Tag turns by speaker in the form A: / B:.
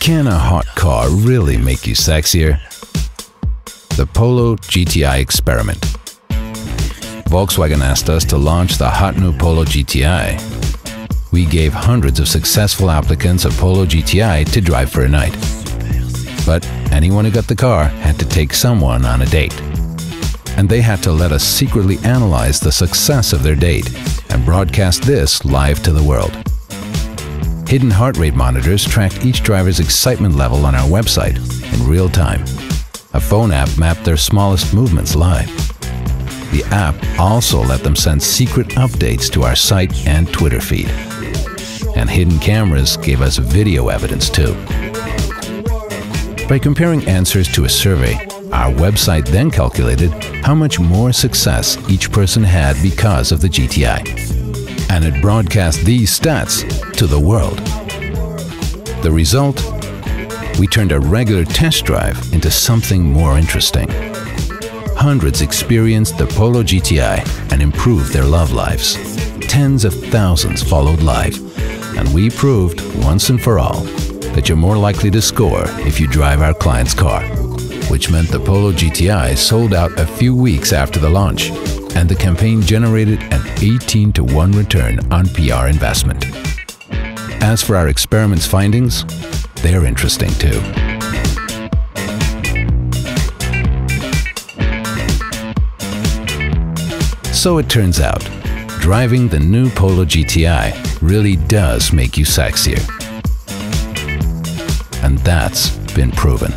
A: Can a hot car really make you sexier? The Polo GTI experiment. Volkswagen asked us to launch the hot new Polo GTI. We gave hundreds of successful applicants a Polo GTI to drive for a night. But anyone who got the car had to take someone on a date. And they had to let us secretly analyze the success of their date and broadcast this live to the world. Hidden heart rate monitors tracked each driver's excitement level on our website in real time. A phone app mapped their smallest movements live. The app also let them send secret updates to our site and Twitter feed. And hidden cameras gave us video evidence too. By comparing answers to a survey, our website then calculated how much more success each person had because of the GTI. And it broadcast these stats to the world. The result? We turned a regular test drive into something more interesting. Hundreds experienced the Polo GTI and improved their love lives. Tens of thousands followed live. And we proved, once and for all, that you're more likely to score if you drive our client's car. Which meant the Polo GTI sold out a few weeks after the launch, and the campaign generated an 18-to-1 return on PR investment. As for our experiment's findings, they're interesting too. So it turns out, driving the new Polo GTI really does make you sexier. And that's been proven.